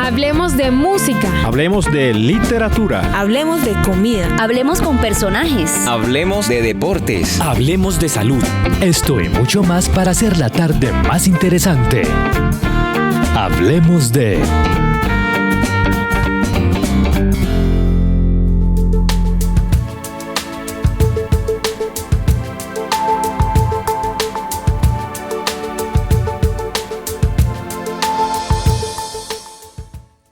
Hablemos de música. Hablemos de literatura. Hablemos de comida. Hablemos con personajes. Hablemos de deportes. Hablemos de salud. Esto y mucho más para hacer la tarde más interesante. Hablemos de...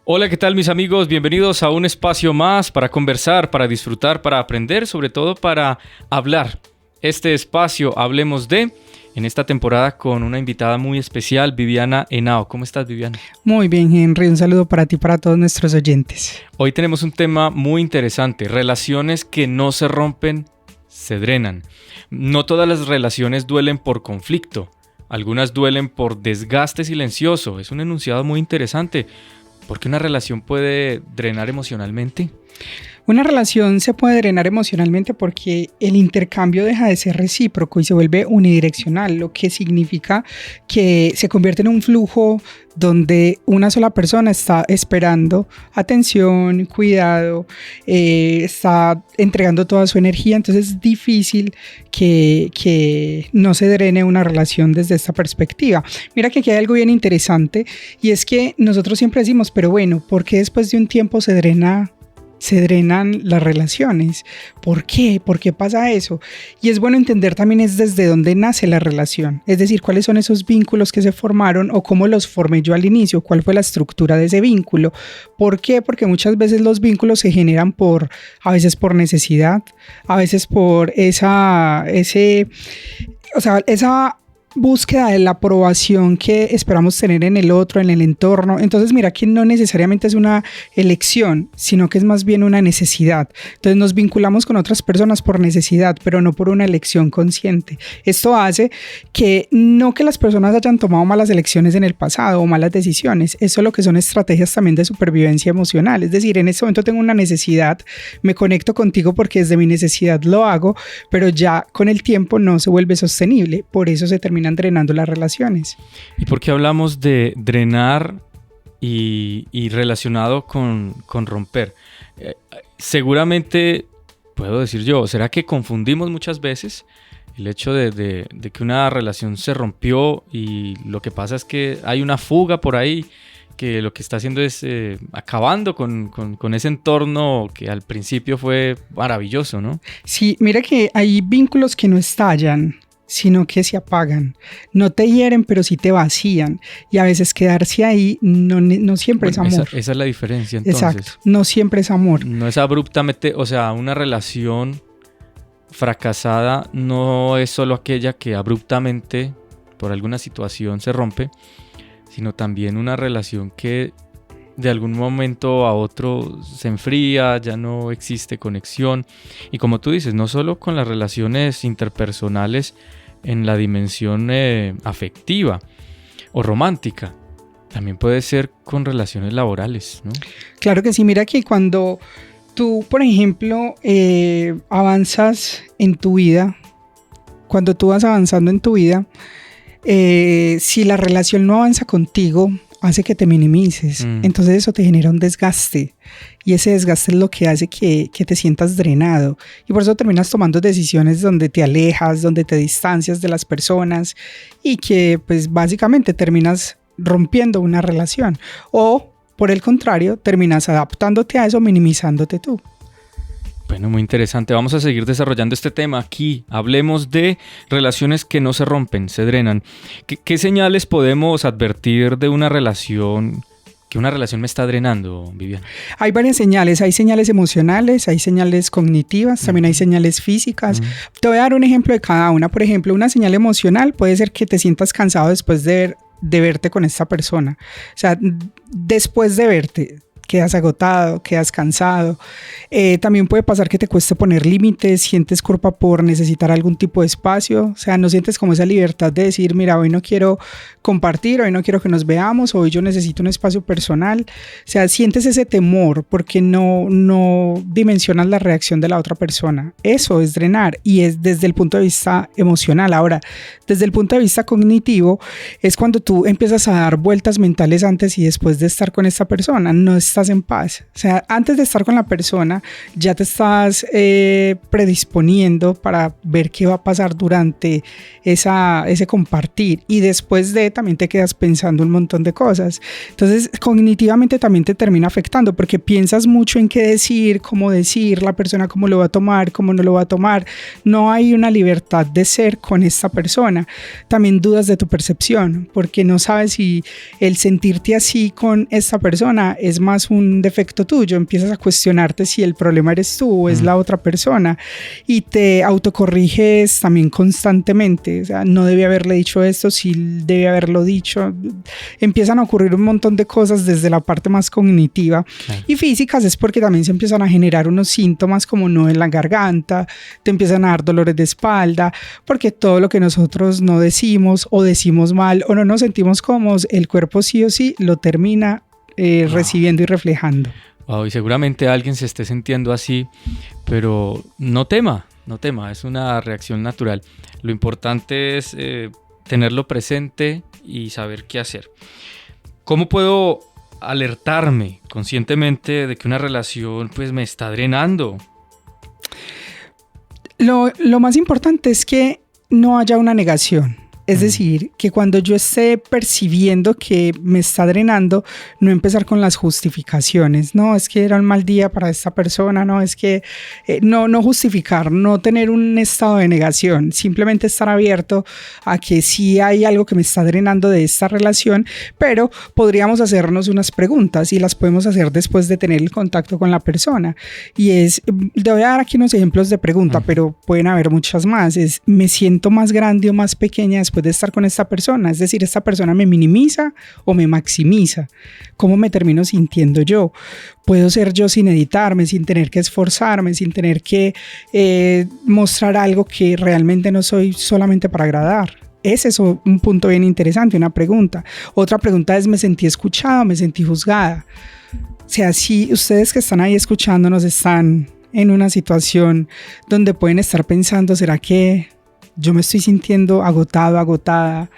Hola, ¿qué tal mis amigos? Bienvenidos a un espacio más para conversar, para disfrutar, para aprender, sobre todo para hablar. Este espacio, Hablemos de, en esta temporada con una invitada muy especial, Viviana Henao. ¿Cómo estás, Viviana? Muy bien, Henry. Un saludo para ti y para todos nuestros oyentes. Hoy tenemos un tema muy interesante, relaciones que no se rompen, se drenan. No todas las relaciones duelen por conflicto, algunas duelen por desgaste silencioso. Es un enunciado muy interesante. ¿Por qué una relación puede drenar emocionalmente? Una relación se puede drenar emocionalmente porque el intercambio deja de ser recíproco y se vuelve unidireccional, lo que significa que se convierte en un flujo donde una sola persona está esperando atención, cuidado, está entregando toda su energía. Entonces es difícil que no se drene una relación desde esta perspectiva. Mira que aquí hay algo bien interesante y es que nosotros siempre decimos, pero bueno, ¿por qué después de un tiempo se drenan las relaciones? ¿Por qué? ¿Por qué pasa eso? Y es bueno entender también es desde dónde nace la relación, es decir, cuáles son esos vínculos que se formaron o cómo los formé yo al inicio, cuál fue la estructura de ese vínculo. ¿Por qué? Porque muchas veces los vínculos se generan a veces por necesidad, a veces por esa búsqueda de la aprobación que esperamos tener en el otro, en el entorno. Entonces mira que no necesariamente es una elección, sino que es más bien una necesidad. Entonces nos vinculamos con otras personas por necesidad, pero no por una elección consciente. Esto hace que no que las personas hayan tomado malas elecciones en el pasado o malas decisiones, eso lo que son estrategias también de supervivencia emocional. Es decir, en este momento tengo una necesidad, me conecto contigo porque desde mi necesidad lo hago, pero ya con el tiempo no se vuelve sostenible, por eso se terminan drenando las relaciones. ¿Y por qué hablamos de drenar y relacionado con romper? Seguramente, puedo decir yo, ¿será que confundimos muchas veces el hecho de que una relación se rompió y lo que pasa es que hay una fuga por ahí que lo que está haciendo es acabando con ese entorno que al principio fue maravilloso, ¿no? Sí, mira que hay vínculos que no estallan, sino que se apagan, no te hieren pero sí te vacían, y a veces quedarse ahí no siempre es amor. Esa es la diferencia entonces. Exacto, no siempre es amor. No es abruptamente, o sea, una relación fracasada no es solo aquella que abruptamente por alguna situación se rompe, sino también una relación que de algún momento a otro se enfría, ya no existe conexión. Y como tú dices, no solo con las relaciones interpersonales en la dimensión afectiva o romántica, también puede ser con relaciones laborales, ¿no? Claro que sí, mira que cuando tú, por ejemplo, avanzas en tu vida, cuando tú vas avanzando en tu vida, si la relación no avanza contigo, hace que te minimices. Entonces eso te genera un desgaste y ese desgaste es lo que hace que te sientas drenado y por eso terminas tomando decisiones donde te alejas, donde te distancias de las personas y que pues básicamente terminas rompiendo una relación o por el contrario terminas adaptándote a eso, minimizándote tú. Bueno, muy interesante. Vamos a seguir desarrollando este tema aquí. Hablemos de relaciones que no se rompen, se drenan. ¿Qué señales podemos advertir de una relación, que una relación me está drenando, Viviana? Hay varias señales. Hay señales emocionales, hay señales cognitivas, también hay señales físicas. Te voy a dar un ejemplo de cada una. Por ejemplo, una señal emocional puede ser que te sientas cansado después de verte con esta persona. O sea, después de verte, quedas agotado, quedas cansado. También puede pasar que te cueste poner límites, sientes culpa por necesitar algún tipo de espacio, o sea, no sientes como esa libertad de decir, mira, hoy no quiero compartir, hoy no quiero que nos veamos, hoy yo necesito un espacio personal. O sea, sientes ese temor porque no dimensionas la reacción de la otra persona. Eso es drenar y es desde el punto de vista emocional. Ahora, desde el punto de vista cognitivo, es cuando tú empiezas a dar vueltas mentales antes y después de estar con esta persona, no estás en paz. O sea, antes de estar con la persona, ya te estás predisponiendo para ver qué va a pasar durante ese compartir, y después de también te quedas pensando un montón de cosas. Entonces, cognitivamente también te termina afectando porque piensas mucho en qué decir, cómo decir, la persona cómo lo va a tomar, cómo no lo va a tomar. No hay una libertad de ser con esta persona. También dudas de tu percepción porque no sabes si el sentirte así con esta persona es más un defecto tuyo. Empiezas a cuestionarte si el problema eres tú o es la otra persona, y te autocorriges también constantemente. O sea, no debí haberle dicho esto, sí debí haberlo dicho. Empiezan a ocurrir un montón de cosas desde la parte más cognitiva. Claro. Y físicas es porque también se empiezan a generar unos síntomas como nudo en la garganta, te empiezan a dar dolores de espalda, porque todo lo que nosotros no decimos o decimos mal o no nos sentimos cómodos, el cuerpo sí o sí lo termina recibiendo y reflejando. Wow, y seguramente alguien se esté sintiendo así, pero no tema, es una reacción natural. Lo importante es tenerlo presente y saber qué hacer. ¿Cómo puedo alertarme conscientemente de que una relación pues me está drenando? Lo más importante es que no haya una negación. Es decir, que cuando yo esté percibiendo que me está drenando, no empezar con las justificaciones. No, es que era un mal día para esta persona. No, es que no justificar, no tener un estado de negación. Simplemente estar abierto a que sí hay algo que me está drenando de esta relación, pero podríamos hacernos unas preguntas y las podemos hacer después de tener el contacto con la persona. Y te voy a dar aquí unos ejemplos de pregunta, pero pueden haber muchas más. ¿Me siento más grande o más pequeña después de estar con esta persona? Es decir, ¿esta persona me minimiza o me maximiza? ¿Cómo me termino sintiendo yo? ¿Puedo ser yo sin editarme, sin tener que esforzarme, sin tener que mostrar algo que realmente no soy solamente para agradar? Ese es un punto bien interesante, una pregunta. Otra pregunta es, ¿me sentí escuchada o me sentí juzgada? O sea, si ustedes que están ahí escuchándonos están en una situación donde pueden estar pensando, ¿será que yo me estoy sintiendo agotado, agotada?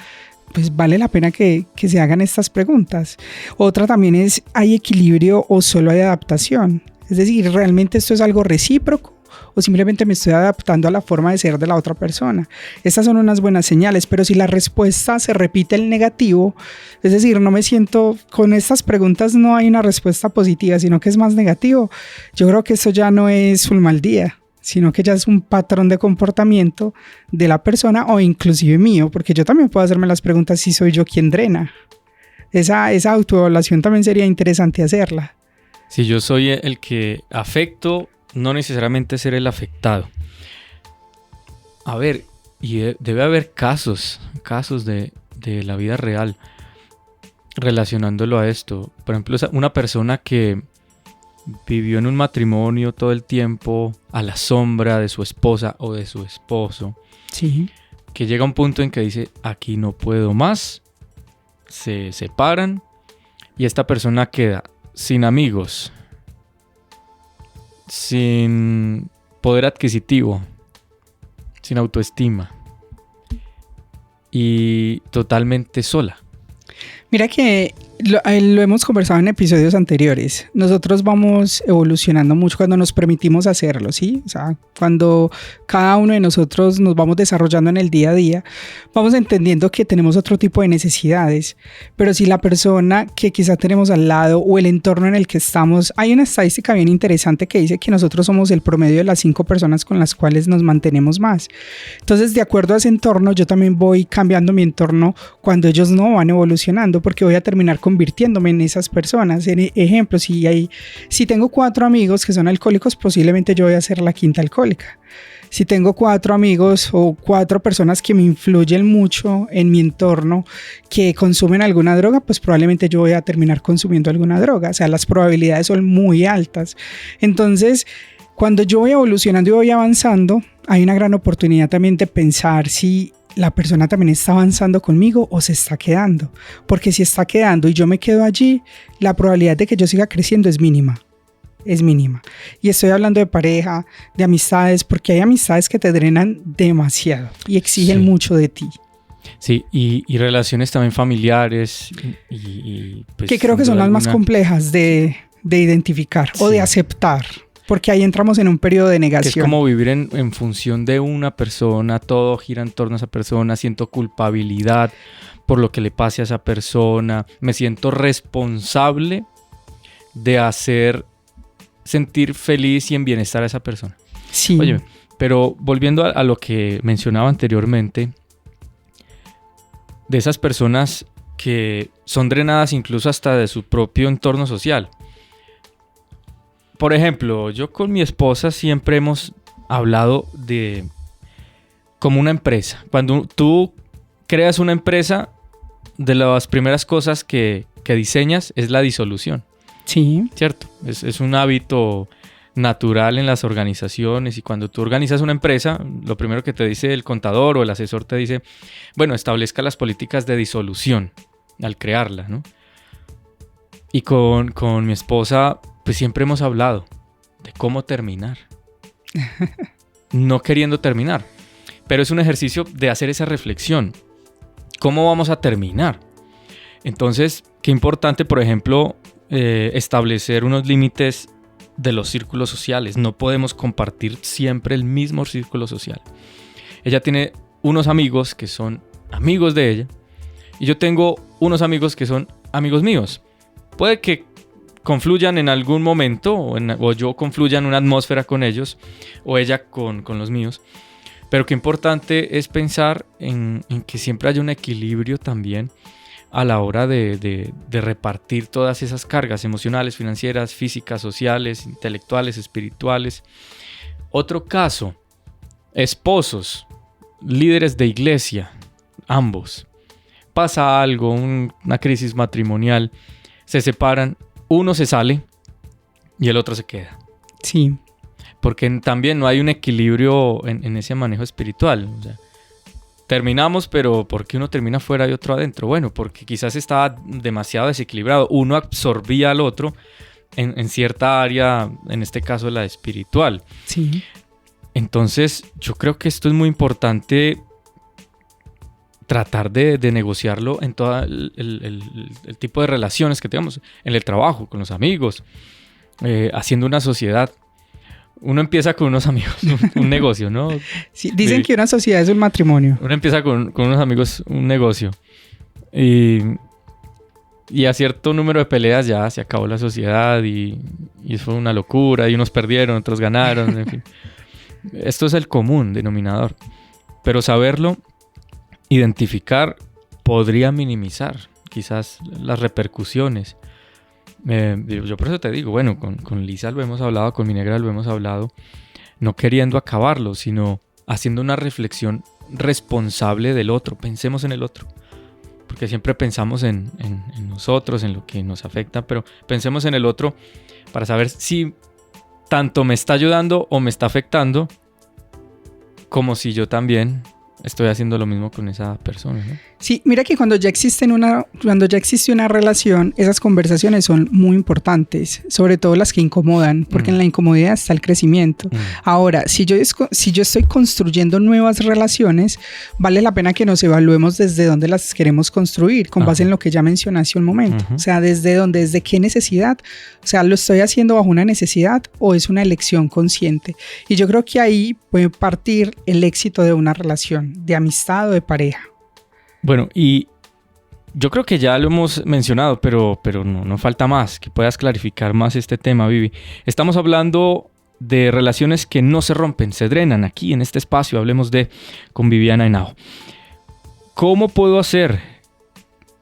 Pues vale la pena que se hagan estas preguntas. Otra también es, ¿hay equilibrio o solo hay adaptación? Es decir, ¿realmente esto es algo recíproco o simplemente me estoy adaptando a la forma de ser de la otra persona? Estas son unas buenas señales, pero si la respuesta se repite el negativo, es decir, no me siento, con estas preguntas no hay una respuesta positiva, sino que es más negativo, yo creo que eso ya no es un mal día, sino que ya es un patrón de comportamiento de la persona o inclusive mío, porque yo también puedo hacerme las preguntas si soy yo quien drena. Esa autoevaluación también sería interesante hacerla. Si yo soy el que afecto, no necesariamente ser el afectado. A ver, y debe haber casos de la vida real relacionándolo a esto. Por ejemplo, una persona que vivió en un matrimonio todo el tiempo a la sombra de su esposa o de su esposo. Sí. Que llega a un punto en que dice, aquí no puedo más. Se separan y esta persona queda sin amigos, sin poder adquisitivo, sin autoestima y totalmente sola. Mira que lo hemos conversado en episodios anteriores. Nosotros vamos evolucionando mucho cuando nos permitimos hacerlo, ¿sí? O sea, cuando cada uno de nosotros nos vamos desarrollando en el día a día, vamos entendiendo que tenemos otro tipo de necesidades. Pero si la persona que quizá tenemos al lado o el entorno en el que estamos, hay una estadística bien interesante que dice que nosotros somos el promedio de las 5 personas con las cuales nos mantenemos más. Entonces, de acuerdo a ese entorno, yo también voy cambiando mi entorno cuando ellos no van evolucionando, porque voy a terminar convirtiéndome en esas personas. En ejemplo, si tengo 4 amigos que son alcohólicos, posiblemente yo voy a ser la quinta alcohólica. Si tengo 4 amigos o 4 personas que me influyen mucho en mi entorno que consumen alguna droga, pues probablemente yo voy a terminar consumiendo alguna droga. O sea, las probabilidades son muy altas. Entonces, cuando yo voy evolucionando y voy avanzando, hay una gran oportunidad también de pensar si la persona también está avanzando conmigo o se está quedando. Porque si está quedando y yo me quedo allí, la probabilidad de que yo siga creciendo es mínima. Es mínima. Y estoy hablando de pareja, de amistades, porque hay amistades que te drenan demasiado y exigen mucho de ti. Sí, y relaciones también familiares. Pues, que creo que son las más complejas de identificar o de aceptar, porque ahí entramos en un periodo de negación. Que es como vivir en función de una persona, todo gira en torno a esa persona, siento culpabilidad por lo que le pase a esa persona, me siento responsable de hacer sentir feliz y en bienestar a esa persona. Sí. Oye, pero volviendo a lo que mencionaba anteriormente, de esas personas que son drenadas incluso hasta de su propio entorno social. Por ejemplo, yo con mi esposa siempre hemos hablado de como una empresa. Cuando tú creas una empresa, de las primeras cosas que diseñas es la disolución. Sí. ¿Cierto? Es un hábito natural en las organizaciones y cuando tú organizas una empresa, lo primero que te dice el contador o el asesor te dice, bueno, establezca las políticas de disolución al crearla, ¿no? Y con mi esposa, pues siempre hemos hablado de cómo terminar. No queriendo terminar, pero es un ejercicio de hacer esa reflexión. ¿Cómo vamos a terminar? Entonces, qué importante, por ejemplo, establecer unos límites de los círculos sociales. No podemos compartir siempre el mismo círculo social. Ella tiene unos amigos que son amigos de ella y yo tengo unos amigos que son amigos míos. Puede que confluyan en algún momento o yo confluya en una atmósfera con ellos o ella con los míos, pero qué importante es pensar en que siempre haya un equilibrio también a la hora de repartir todas esas cargas emocionales, financieras, físicas, sociales, intelectuales, espirituales. Otro caso, esposos, líderes de iglesia, ambos. Pasa algo, una crisis matrimonial, se separan, uno se sale y el otro se queda. Sí. Porque también no hay un equilibrio en ese manejo espiritual. O sea, terminamos, pero ¿por qué uno termina fuera y otro adentro? Bueno, porque quizás estaba demasiado desequilibrado. Uno absorbía al otro en cierta área, en este caso la espiritual. Sí. Entonces, yo creo que esto es muy importante tratar de negociarlo en todo el tipo de relaciones que tengamos, en el trabajo, con los amigos, haciendo una sociedad. Uno empieza con unos amigos, un negocio, ¿no? Sí, dicen que una sociedad es un matrimonio. Uno empieza con unos amigos un negocio y a cierto número de peleas ya se acabó la sociedad y fue una locura y unos perdieron, otros ganaron, en fin. Esto es el común denominador, pero saberlo, identificar, podría minimizar quizás las repercusiones. Yo por eso te digo, bueno, con Lisa lo hemos hablado, con mi negra lo hemos hablado, no queriendo acabarlo, sino haciendo una reflexión responsable del otro. Pensemos en el otro, porque siempre pensamos en nosotros, en lo que nos afecta, pero pensemos en el otro para saber si tanto me está ayudando o me está afectando, como si yo también estoy haciendo lo mismo con esa persona, ¿no? Sí, mira que cuando ya existe una relación, esas conversaciones son muy importantes, sobre todo las que incomodan, porque en la incomodidad está el crecimiento. Ahora, si yo estoy construyendo nuevas relaciones, vale la pena que nos evaluemos desde dónde las queremos construir, con base en lo que ya mencioné hace un momento. O sea, desde qué necesidad, o sea, ¿lo estoy haciendo bajo una necesidad o es una elección consciente? Y yo creo que ahí puede partir el éxito de una relación, de amistad o de pareja. Bueno, y yo creo que ya lo hemos mencionado, pero no falta más, que puedas clarificar más este tema, Vivi. Estamos hablando de relaciones que no se rompen, se drenan. Aquí en este espacio hablemos con Viviana Henao. ¿Cómo puedo hacer,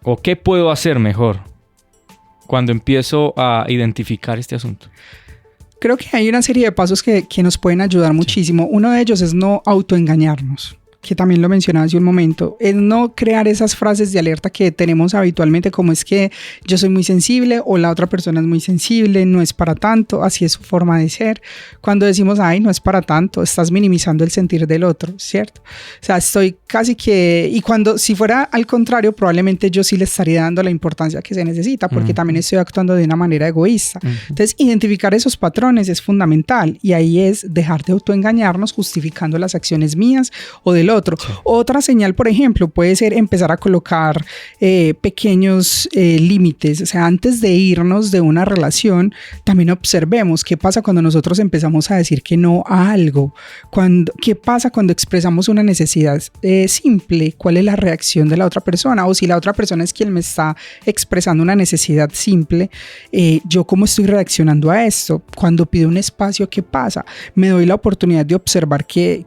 o qué puedo hacer mejor, cuando empiezo a identificar este asunto? Creo que hay una serie de pasos que nos pueden ayudar muchísimo. Uno de ellos es no autoengañarnos, que también lo mencionaba hace un momento, es no crear esas frases de alerta que tenemos habitualmente, como es que yo soy muy sensible o la otra persona es muy sensible, no es para tanto, así es su forma de ser. Cuando decimos, ay, no es para tanto, estás minimizando el sentir del otro, ¿cierto? O sea, estoy casi que... Y cuando, si fuera al contrario, probablemente yo sí le estaría dando la importancia que se necesita, porque también estoy actuando de una manera egoísta. Entonces, identificar esos patrones es fundamental, y ahí es dejar de autoengañarnos justificando las acciones mías o del otro. Sí. Otra señal, por ejemplo, puede ser empezar a colocar pequeños límites. O sea, antes de irnos de una relación, también observemos qué pasa cuando nosotros empezamos a decir que no a algo. ¿Qué pasa cuando expresamos una necesidad simple? ¿Cuál es la reacción de la otra persona? O si la otra persona es quien me está expresando una necesidad simple, ¿yo cómo estoy reaccionando a esto? Cuando pido un espacio, ¿qué pasa? Me doy la oportunidad de observar qué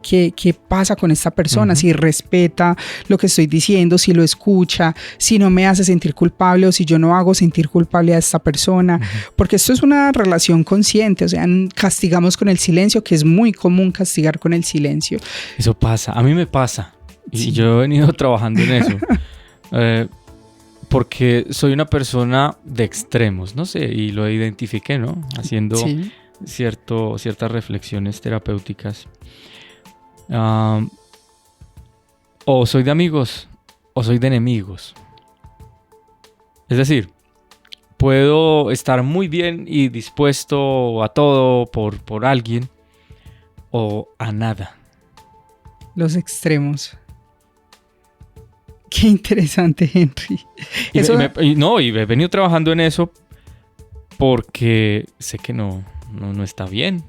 pasa con esta persona, si respeta lo que estoy diciendo, si lo escucha, si no me hace sentir culpable o si yo no hago sentir culpable a esta persona, porque esto es una relación consciente. O sea, castigamos con el silencio, que es muy común castigar con el silencio. Eso pasa, a mí me pasa, y yo he venido trabajando en eso, porque soy una persona de extremos, no sé, y lo identifiqué, ¿no? Haciendo ciertas reflexiones terapéuticas. O soy de amigos o soy de enemigos. Es decir, puedo estar muy bien y dispuesto a todo por alguien, o a nada. Los extremos. Qué interesante, Henry. Y he venido trabajando en eso porque sé que no está bien.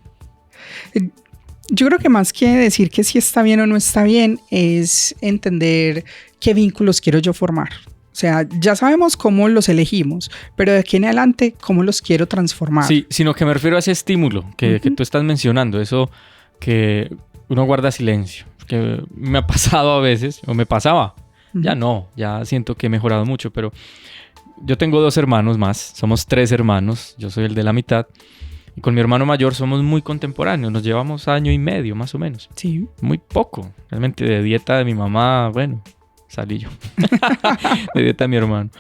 Yo creo que más que decir que si está bien o no está bien, es entender qué vínculos quiero yo formar. O sea, ya sabemos cómo los elegimos, pero de aquí en adelante, cómo los quiero transformar. Sí, sino que me refiero a ese estímulo que tú estás mencionando, eso que uno guarda silencio. Que me ha pasado a veces, o me pasaba. Ya no, ya siento que he mejorado mucho, pero yo tengo 2 hermanos más, somos 3 hermanos, yo soy el de la mitad. Y con mi hermano mayor somos muy contemporáneos, nos llevamos 1 año y medio más o menos. Sí. Muy poco. Realmente de dieta de mi mamá, bueno, salí yo. De dieta de mi hermano.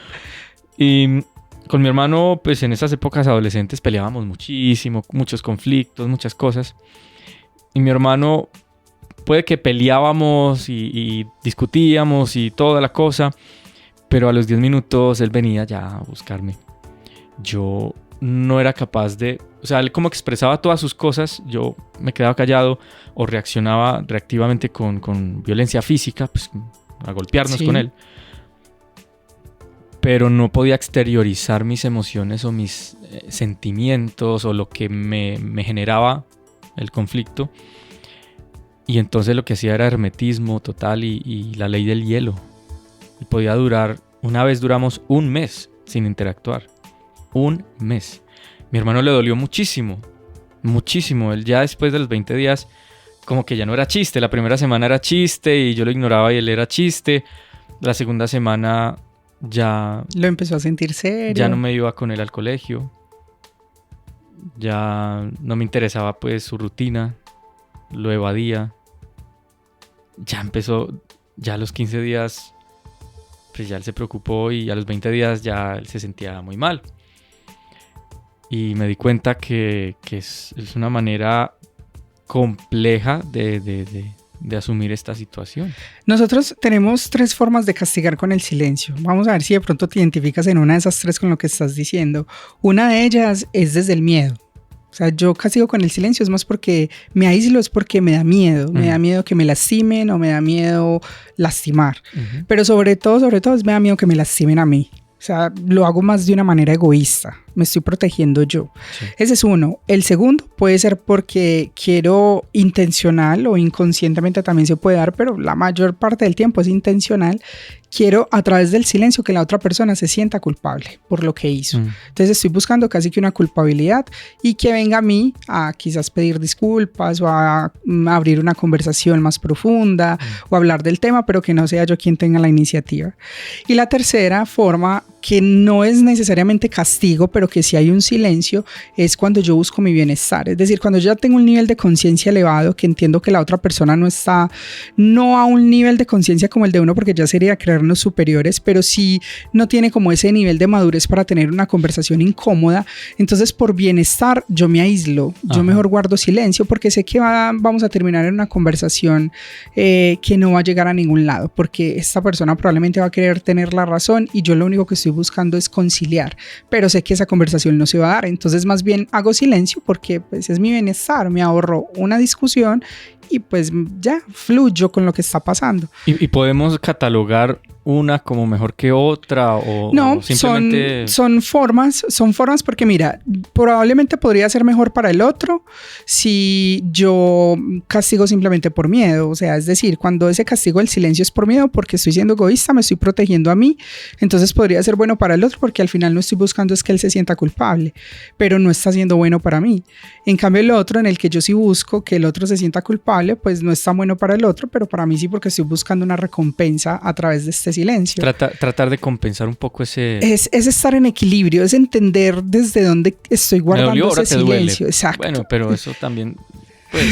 Y con mi hermano, pues en esas épocas adolescentes peleábamos muchísimo, muchos conflictos, muchas cosas. Y mi hermano, puede que peleábamos y discutíamos y toda la cosa, pero a los 10 minutos él venía ya a buscarme. Yo no era capaz de... O sea, él como expresaba todas sus cosas, yo me quedaba callado o reaccionaba reactivamente con violencia física, pues a golpearnos con él. Pero no podía exteriorizar mis emociones o mis sentimientos o lo que me generaba el conflicto. Y entonces lo que hacía era hermetismo total y la ley del hielo. Y podía durar... Una vez duramos 1 mes sin interactuar. 1 mes. Mi hermano le dolió muchísimo, muchísimo. Él ya después de los 20 días como que ya no era chiste. La primera semana era chiste y yo lo ignoraba y él era chiste. La segunda semana ya... Lo empezó a sentir serio. Ya no me iba con él al colegio. Ya no me interesaba pues su rutina. Lo evadía. Ya empezó, ya a los 15 días, pues ya él se preocupó y a los 20 días ya él se sentía muy mal. Y me di cuenta que es una manera compleja de asumir esta situación. Nosotros tenemos 3 formas de castigar con el silencio. Vamos a ver si de pronto te identificas en una de esas 3 con lo que estás diciendo. Una de ellas es desde el miedo. O sea, yo castigo con el silencio, es más porque me aíslo, es porque me da miedo. Me da miedo que me lastimen o me da miedo lastimar. Pero sobre todo me da miedo que me lastimen a mí. O sea, lo hago más de una manera egoísta. Me estoy protegiendo yo. Sí. Ese es uno. El segundo puede ser porque quiero intencional o inconscientemente también se puede dar, pero la mayor parte del tiempo es intencional. Quiero a través del silencio que la otra persona se sienta culpable por lo que hizo. Entonces estoy buscando casi que una culpabilidad y que venga a mí a quizás pedir disculpas o a abrir una conversación más profunda o hablar del tema, pero que no sea yo quien tenga la iniciativa. Y la tercera forma que no es necesariamente castigo, pero que sí hay un silencio, es cuando yo busco mi bienestar. Es decir, cuando yo ya tengo un nivel de conciencia elevado, que entiendo que la otra persona no a un nivel de conciencia como el de uno, porque ya sería creernos superiores, pero sí no tiene como ese nivel de madurez para tener una conversación incómoda. Entonces, por bienestar, yo me aíslo, yo mejor guardo silencio, porque sé que vamos a terminar en una conversación que no va a llegar a ningún lado, porque esta persona probablemente va a querer tener la razón y yo lo único que estoy buscando es conciliar, pero sé que esa conversación no se va a dar. Entonces, más bien hago silencio porque pues, es mi bienestar, me ahorro una discusión y pues ya fluyo con lo que está pasando. ¿Y podemos catalogar una como mejor que otra o simplemente...? son formas porque mira, probablemente podría ser mejor para el otro si yo castigo simplemente por miedo, o sea, es decir, cuando ese castigo del silencio es por miedo porque estoy siendo egoísta, me estoy protegiendo a mí, entonces podría ser bueno para el otro porque al final no estoy buscando es que él se sienta culpable, pero no está siendo bueno para mí. En cambio el otro, en el que yo sí busco que el otro se sienta culpable, pues no es tan bueno para el otro, pero para mí sí, porque estoy buscando una recompensa a través de este silencio. Tratar de compensar un poco ese... Es estar en equilibrio, es entender desde dónde estoy guardando ese silencio. Exacto. Bueno, pero eso también... Pues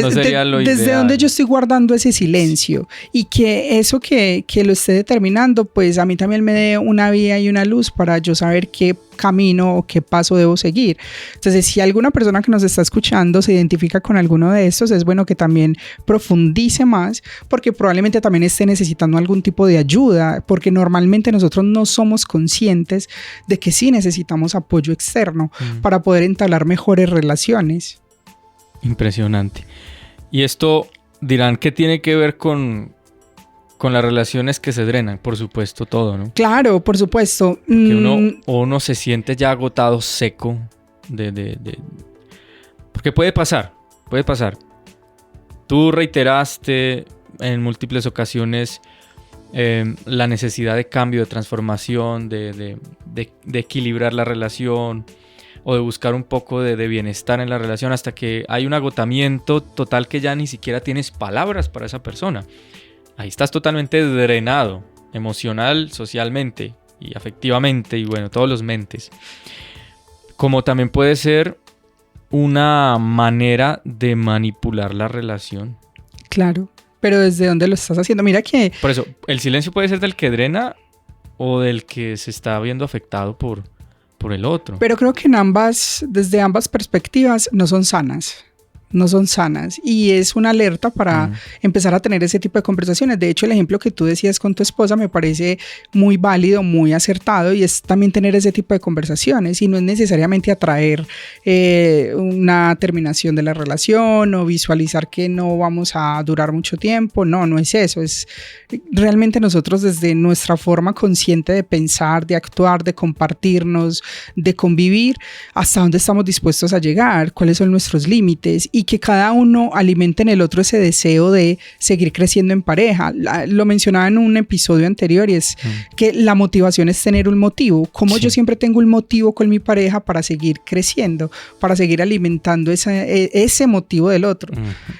no sería lo ideal. Desde donde yo estoy guardando ese silencio y que eso que lo esté determinando, pues a mí también me dé una vía y una luz para yo saber qué camino o qué paso debo seguir. Entonces, si alguna persona que nos está escuchando se identifica con alguno de estos, es bueno que también profundice más, porque probablemente también esté necesitando algún tipo de ayuda, porque normalmente nosotros no somos conscientes de que sí necesitamos apoyo externo para poder entablar mejores relaciones. Impresionante. Y esto dirán, ¿qué tiene que ver con las relaciones que se drenan? Por supuesto, todo, ¿no? Claro, por supuesto. Que uno se siente ya agotado, seco, porque puede pasar. Tú reiteraste en múltiples ocasiones la necesidad de cambio, de transformación, de equilibrar la relación, o de buscar un poco de bienestar en la relación, hasta que hay un agotamiento total que ya ni siquiera tienes palabras para esa persona. Ahí estás totalmente drenado, emocional, socialmente y afectivamente, y bueno, todos los mentes. Como también puede ser una manera de manipular la relación. Claro, pero ¿desde dónde lo estás haciendo? Mira que... Por eso, el silencio puede ser del que drena o del que se está viendo afectado por el otro. Pero creo que desde ambas perspectivas no son sanas. Y es una alerta para empezar a tener ese tipo de conversaciones. De hecho, el ejemplo que tú decías con tu esposa me parece muy válido, muy acertado, y es también tener ese tipo de conversaciones, y no es necesariamente atraer una terminación de la relación o visualizar que no vamos a durar mucho tiempo. No es eso. Es realmente nosotros, desde nuestra forma consciente de pensar, de actuar, de compartirnos, de convivir, hasta dónde estamos dispuestos a llegar, cuáles son nuestros límites, y que cada uno alimente en el otro ese deseo de seguir creciendo en pareja. Lo mencionaba en un episodio anterior, y es que la motivación es tener un motivo. Como yo siempre tengo un motivo con mi pareja para seguir creciendo, para seguir alimentando ese motivo del otro.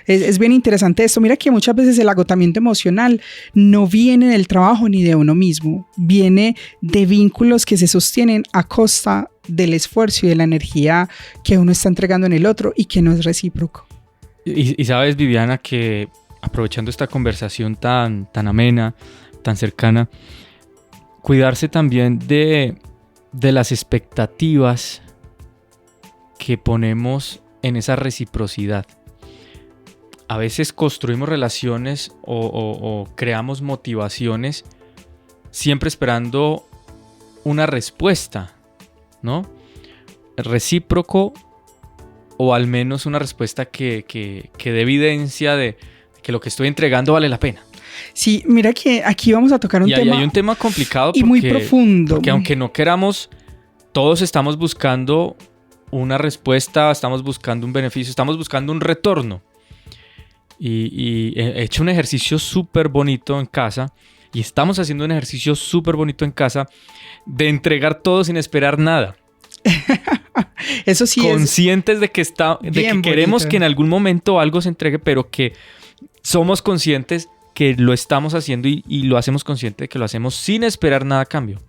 Es bien interesante esto. Mira que muchas veces el agotamiento emocional no viene del trabajo ni de uno mismo, viene de vínculos que se sostienen a costa del esfuerzo y de la energía que uno está entregando en el otro y que no es recíproco. Y sabes, Viviana, que aprovechando esta conversación tan amena, tan cercana, cuidarse también de las expectativas que ponemos en esa reciprocidad. A veces construimos relaciones o creamos motivaciones siempre esperando una respuesta, ¿no? Recíproco, o al menos una respuesta que dé evidencia de que lo que estoy entregando vale la pena. Sí, mira que aquí vamos a tocar un tema. Hay un tema complicado y muy profundo. Porque aunque no queramos, todos estamos buscando una respuesta, estamos buscando un beneficio, estamos buscando un retorno. Y he hecho un ejercicio súper bonito en casa, y estamos haciendo un ejercicio súper bonito en casa de entregar todo sin esperar nada. Eso sí, conscientes de que queremos que en algún momento algo se entregue, pero que somos conscientes que lo estamos haciendo y lo hacemos consciente de que lo hacemos sin esperar nada a cambio.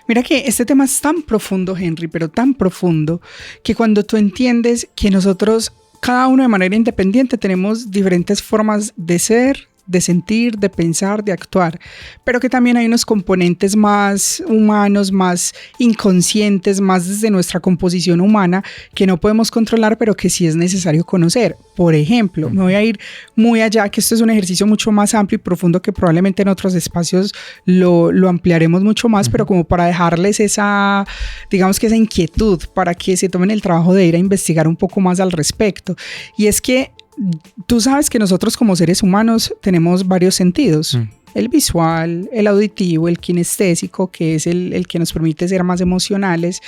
Mira que este tema es tan profundo, Henry, pero tan profundo, que cuando tú entiendes que nosotros, cada uno de manera independiente, tenemos diferentes formas de ser, de sentir, de pensar, de actuar, pero que también hay unos componentes más humanos, más inconscientes, más desde nuestra composición humana, que no podemos controlar, pero que sí es necesario conocer. Por ejemplo, me voy a ir muy allá, que esto es un ejercicio mucho más amplio y profundo que probablemente en otros espacios lo ampliaremos mucho más, pero como para dejarles esa, digamos que esa inquietud, para que se tomen el trabajo de ir a investigar un poco más al respecto. Y es que tú sabes que nosotros como seres humanos tenemos varios sentidos. El visual, el auditivo, el kinestésico, que es el que nos permite ser más emocionales.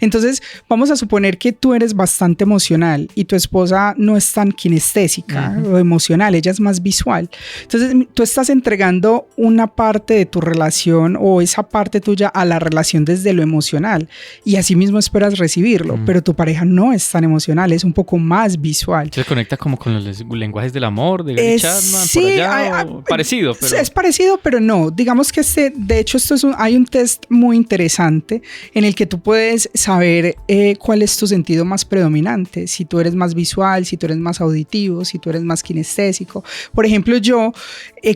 Entonces, vamos a suponer que tú eres bastante emocional y tu esposa no es tan kinestésica o emocional, ella es más visual. Entonces, tú estás entregando una parte de tu relación o esa parte tuya a la relación desde lo emocional y así mismo esperas recibirlo, pero tu pareja no es tan emocional, es un poco más visual. Se conecta como con los lenguajes del amor de Gary Chapman, sí, por allá, parecido, pero... Es parecido, pero no. Digamos que de hecho hay un test muy interesante en el que tú puedes saber cuál es tu sentido más predominante, si tú eres más visual, si tú eres más auditivo, si tú eres más kinestésico. Por ejemplo, yo,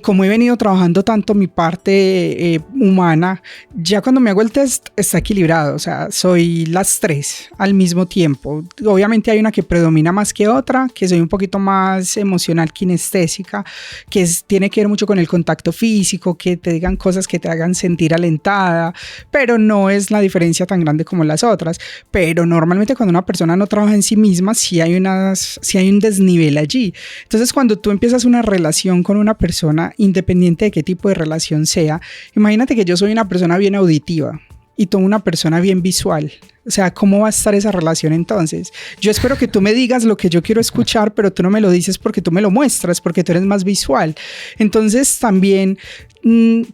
como he venido trabajando tanto mi parte humana, ya cuando me hago el test está equilibrado, o sea, soy las tres al mismo tiempo. Obviamente hay una que predomina más que otra, que soy un poquito más emocional, kinestésica, que tiene que ver mucho con el contacto físico, que te digan cosas que te hagan sentir alentada, pero no es la diferencia tan grande como las otras. Pero normalmente cuando una persona no trabaja en sí misma, sí hay un desnivel allí. Entonces, cuando tú empiezas una relación con una persona, independiente de qué tipo de relación sea, imagínate que yo soy una persona bien auditiva y tú una persona bien visual. O sea, ¿cómo va a estar esa relación entonces? Yo espero que tú me digas lo que yo quiero escuchar, pero tú no me lo dices porque tú me lo muestras, porque tú eres más visual. Entonces, también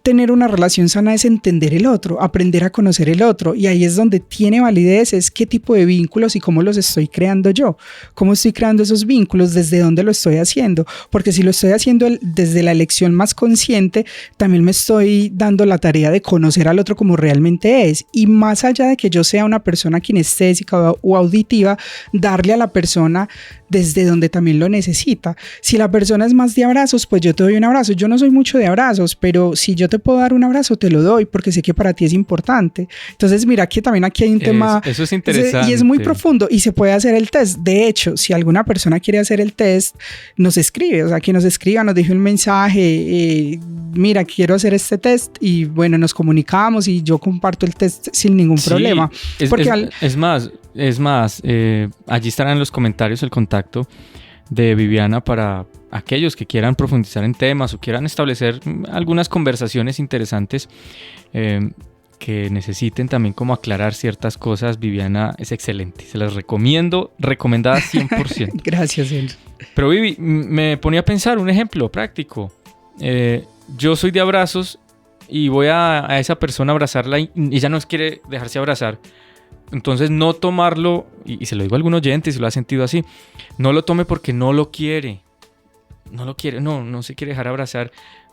tener una relación sana es entender el otro, aprender a conocer el otro. Y ahí es donde tiene validez, es qué tipo de vínculos y cómo los estoy creando yo. Cómo estoy creando esos vínculos, desde dónde lo estoy haciendo. Porque si lo estoy haciendo desde la elección más consciente, también me estoy dando la tarea de conocer al otro como realmente es. Y más allá de que yo sea una persona kinestésica o auditiva, darle a la persona desde donde también lo necesita. Si la persona es más de abrazos, pues yo te doy un abrazo. Yo no soy mucho de abrazos, pero si yo te puedo dar un abrazo, te lo doy porque sé que para ti es importante. Entonces, mira que también aquí hay un tema. Eso es interesante. Y es muy profundo y se puede hacer el test. De hecho, si alguna persona quiere hacer el test, nos escribe. O sea, que nos escriba, nos deje un mensaje. Mira, quiero hacer este test y bueno, nos comunicamos y yo comparto el test sin ningún problema. Es más, allí estará en los comentarios el contacto de Viviana para aquellos que quieran profundizar en temas o quieran establecer algunas conversaciones interesantes que necesiten también como aclarar ciertas cosas. Viviana es excelente, se las recomiendo, recomendada 100%. Gracias, Henry. Pero Vivi, me ponía a pensar un ejemplo práctico. Yo soy de abrazos y voy a esa persona a abrazarla y ella no quiere dejarse abrazar. Entonces no tomarlo, y se lo digo a algún oyente si lo ha sentido así, no lo tome porque no lo quiere. No se quiere dejar abrazar.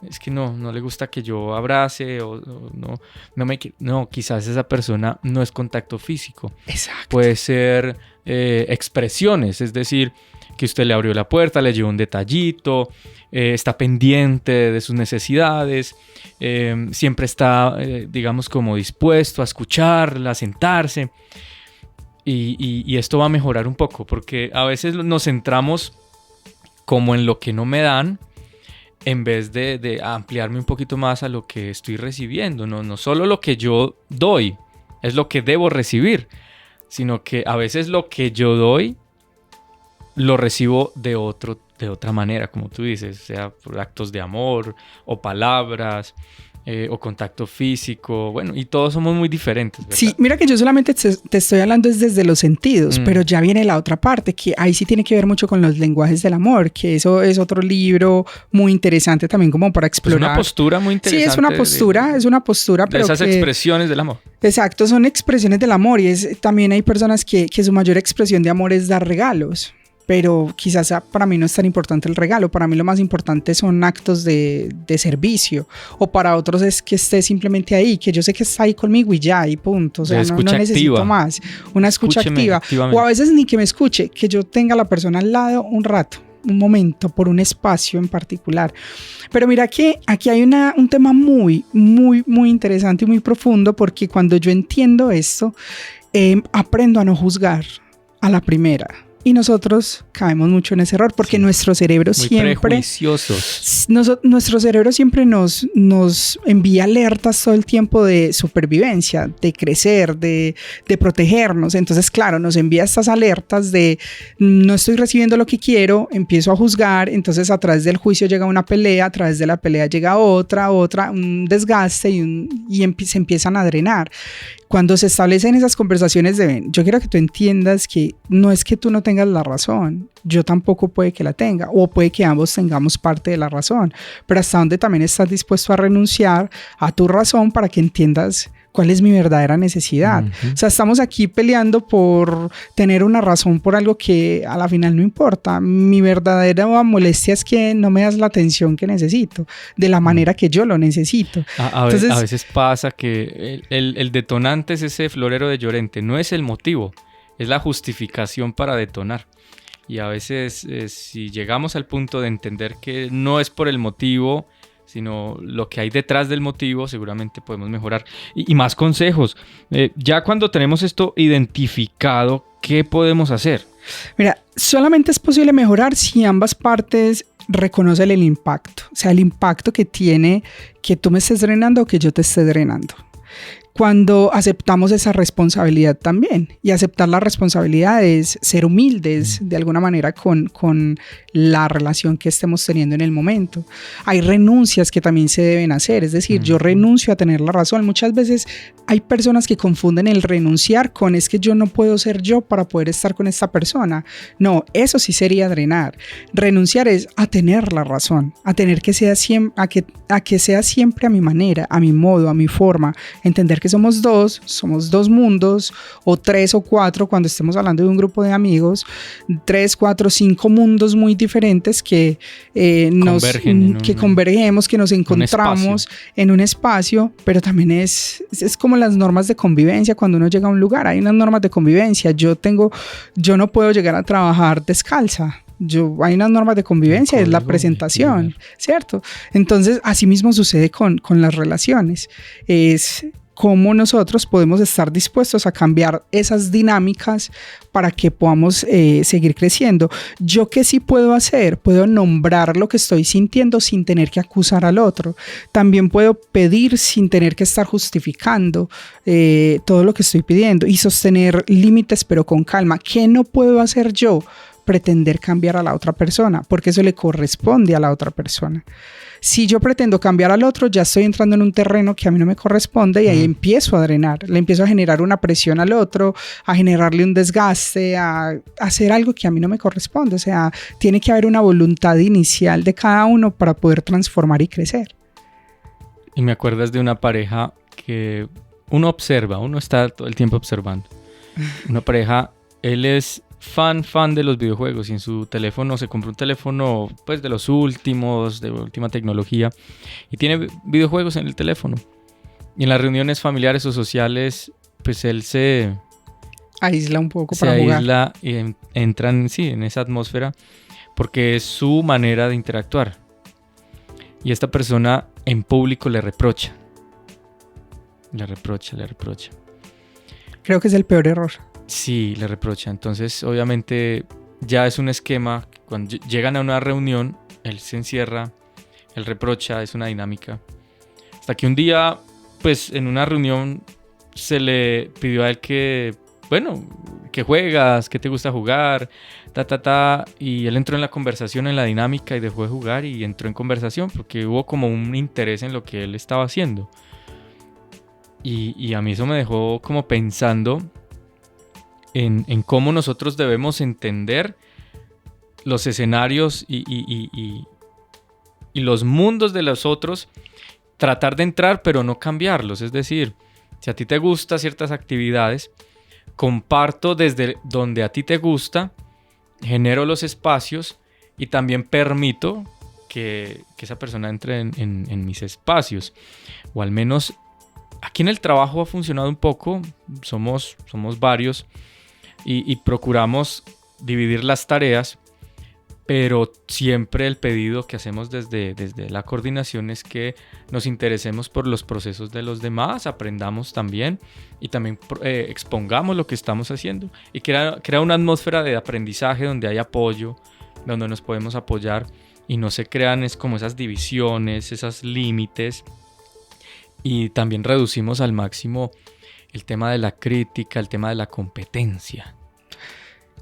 Es que no le gusta que yo abrace no, quizás esa persona no es contacto físico. Exacto. Puede ser expresiones, es decir, que usted le abrió la puerta, le llevó un detallito, está pendiente de sus necesidades, siempre está, digamos, como dispuesto a escucharla, a sentarse. Y esto va a mejorar un poco, porque a veces nos centramos como en lo que no me dan, en vez de ampliarme un poquito más a lo que estoy recibiendo. No solo lo que yo doy es lo que debo recibir, sino que a veces lo que yo doy lo recibo de otra manera, como tú dices, sea por actos de amor o palabras o contacto físico. Bueno, y todos somos muy diferentes, ¿verdad? Sí, mira que yo solamente te estoy hablando desde los sentidos, pero ya viene la otra parte, que ahí sí tiene que ver mucho con los lenguajes del amor, que eso es otro libro muy interesante también como para explorar. Es una postura muy interesante. Sí, es una postura, pero de esas expresiones del amor. Exacto, son expresiones del amor y también hay personas que su mayor expresión de amor es dar regalos. pero quizás para mí no es tan importante el regalo, para mí lo más importante son actos de servicio, o para otros es que esté simplemente ahí, que yo sé que está ahí conmigo y ya, y punto, o sea, no necesito más, una escucha activa, o a veces ni que me escuche, que yo tenga a la persona al lado un rato, un momento, por un espacio en particular. Pero mira que aquí hay un tema muy, muy, muy interesante y muy profundo, porque cuando yo entiendo esto, aprendo a no juzgar a la primera. Y nosotros caemos mucho en ese error porque nuestro cerebro nuestro cerebro siempre nos envía alertas todo el tiempo de supervivencia, de crecer, de protegernos. Entonces, claro, nos envía estas alertas de no estoy recibiendo lo que quiero, empiezo a juzgar. Entonces, a través del juicio llega una pelea, a través de la pelea llega otra, un desgaste y se empiezan a drenar. Cuando se establecen esas conversaciones de yo quiero que tú entiendas que no es que tú no tengas la razón, yo tampoco puede que la tenga, o puede que ambos tengamos parte de la razón, pero hasta dónde también estás dispuesto a renunciar a tu razón para que entiendas cuál es mi verdadera necesidad. Uh-huh. O sea, estamos aquí peleando por tener una razón por algo que a la final no importa. Mi verdadera molestia es que no me das la atención que necesito, de la manera que yo lo necesito. Entonces, a veces pasa que el detonante es ese florero de Llorente, no es el motivo, es la justificación para detonar. Y a veces si llegamos al punto de entender que no es por el motivo, sino lo que hay detrás del motivo, seguramente podemos mejorar. Y más consejos. Ya cuando tenemos esto identificado, ¿qué podemos hacer? Mira, solamente es posible mejorar si ambas partes reconocen el impacto. O sea, el impacto que tiene que tú me estés drenando o que yo te esté drenando. Cuando aceptamos esa responsabilidad también, y aceptar la responsabilidad es ser humildes de alguna manera con la relación que estemos teniendo en el momento. Hay renuncias que también se deben hacer, es decir, yo renuncio a tener la razón. Muchas veces hay personas que confunden el renunciar con es que yo no puedo ser yo para poder estar con esta persona. No, eso sí sería drenar. Renunciar es a tener la razón, a tener que sea que sea siempre a mi manera, a mi modo, a mi forma, entender que somos dos mundos, o 3 o 4 cuando estemos hablando de un grupo de amigos, 3, 4, 5 mundos muy diferentes que convergemos, que nos encontramos en un espacio, pero también es como las normas de convivencia. Cuando uno llega a un lugar, hay unas normas de convivencia. Yo no puedo llegar a trabajar descalza. Hay unas normas de convivencia, es la presentación, ¿cierto? Entonces, así mismo sucede con las relaciones. Es cómo nosotros podemos estar dispuestos a cambiar esas dinámicas para que podamos seguir creciendo. ¿Yo qué sí puedo hacer? Puedo nombrar lo que estoy sintiendo sin tener que acusar al otro. También puedo pedir sin tener que estar justificando todo lo que estoy pidiendo y sostener límites pero con calma. ¿Qué no puedo hacer yo? Pretender cambiar a la otra persona, porque eso le corresponde a la otra persona. Si yo pretendo cambiar al otro, ya estoy entrando en un terreno que a mí no me corresponde y ahí empiezo a drenar, le empiezo a generar una presión al otro, a generarle un desgaste, a hacer algo que a mí no me corresponde. O sea, tiene que haber una voluntad inicial de cada uno para poder transformar y crecer. Y me acuerdas de una pareja que uno está todo el tiempo observando. Una pareja, él es fan de los videojuegos y en su teléfono se compró un teléfono pues de los últimos, de última tecnología, y tiene videojuegos en el teléfono. Y en las reuniones familiares o sociales pues él se aísla un poco para jugar. Se aísla y entran en esa atmósfera porque es su manera de interactuar. Y esta persona en público le reprocha. Creo que es el peor error. Sí, le reprocha. Entonces, obviamente, ya es un esquema. Cuando llegan a una reunión, él se encierra, él reprocha, es una dinámica. Hasta que un día, pues, en una reunión, se le pidió a él que juegas, que te gusta jugar, y él entró en la conversación, en la dinámica, y dejó de jugar y entró en conversación, porque hubo como un interés en lo que él estaba haciendo. Y a mí eso me dejó como pensando en cómo nosotros debemos entender los escenarios y los mundos de los otros, tratar de entrar pero no cambiarlos. Es decir, si a ti te gustan ciertas actividades, comparto desde donde a ti te gusta genero los espacios y también permito que esa persona entre en mis espacios. O al menos aquí en el trabajo ha funcionado un poco, somos varios y procuramos dividir las tareas, pero siempre el pedido que hacemos desde la coordinación es que nos interesemos por los procesos de los demás, aprendamos también y también expongamos lo que estamos haciendo y crea una atmósfera de aprendizaje donde hay apoyo, donde nos podemos apoyar y no se crean como esas divisiones, esos límites. Y también reducimos al máximo el tema de la crítica, el tema de la competencia.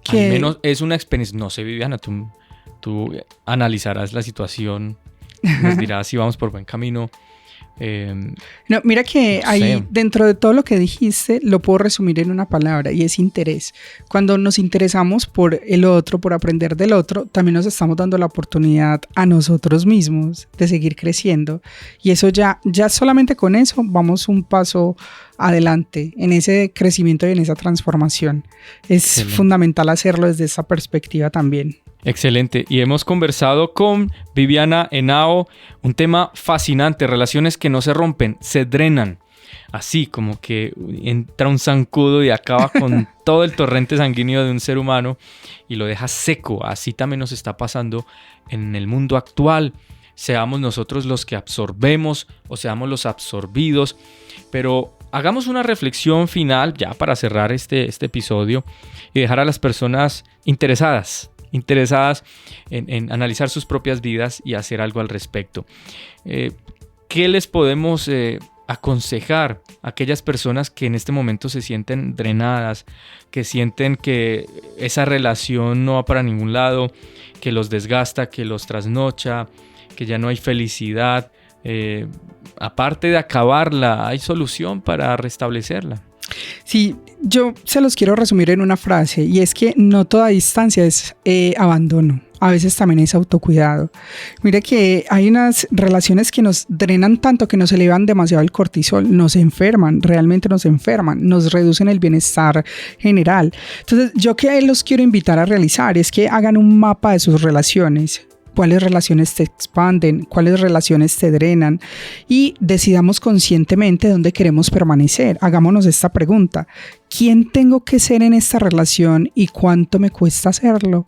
Al menos es una experiencia. No sé, Viviana, tú analizarás la situación, nos dirás si vamos por buen camino. No, mira que no ahí sé. dentro de todo lo que dijiste lo puedo resumir en una palabra y es interés. Cuando nos interesamos por el otro, por aprender del otro, también nos estamos dando la oportunidad a nosotros mismos de seguir creciendo y eso ya solamente con eso vamos un paso adelante en ese crecimiento y en esa transformación. Es Excelente. fundamental hacerlo desde esa perspectiva también. Excelente. Y hemos conversado con Viviana Henao, un tema fascinante, relaciones que no se rompen, se drenan. Así como que entra un zancudo y acaba con todo el torrente sanguíneo de un ser humano y lo deja seco. Así también nos está pasando en el mundo actual. Seamos nosotros los que absorbemos o seamos los absorbidos. Pero hagamos una reflexión final ya para cerrar este episodio y dejar a las personas interesadas en analizar sus propias vidas y hacer algo al respecto. ¿Qué les podemos aconsejar a aquellas personas que en este momento se sienten drenadas, que sienten que esa relación no va para ningún lado, que los desgasta, que los trasnocha, que ya no hay felicidad? Aparte de acabarla, ¿hay solución para restablecerla? Sí, yo se los quiero resumir en una frase y es que no toda distancia es abandono, a veces también es autocuidado. Mira que hay unas relaciones que nos drenan tanto que nos elevan demasiado el cortisol, nos enferman, realmente nos enferman, nos reducen el bienestar general. Entonces yo que los quiero invitar a realizar es que hagan un mapa de sus relaciones. Cuáles relaciones te expanden, cuáles relaciones te drenan y decidamos conscientemente dónde queremos permanecer. Hagámonos esta pregunta: ¿quién tengo que ser en esta relación y cuánto me cuesta hacerlo?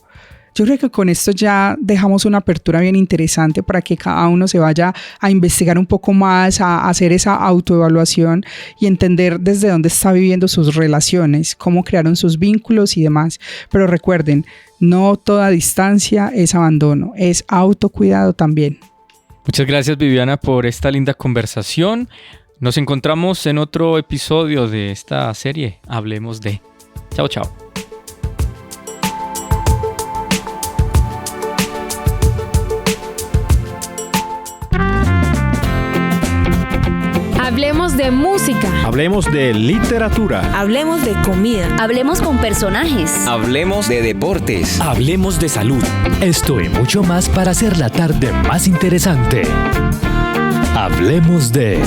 Yo creo que con esto ya dejamos una apertura bien interesante para que cada uno se vaya a investigar un poco más, a hacer esa autoevaluación y entender desde dónde está viviendo sus relaciones, cómo crearon sus vínculos y demás. Pero recuerden, no toda distancia es abandono, es autocuidado también. Muchas gracias, Viviana, por esta linda conversación. Nos encontramos en otro episodio de esta serie, Hablemos de. Chao, chao. Hablemos de música. Hablemos de literatura. Hablemos de comida. Hablemos con personajes. Hablemos de deportes. Hablemos de salud. Esto y mucho más para hacer la tarde más interesante. Hablemos de...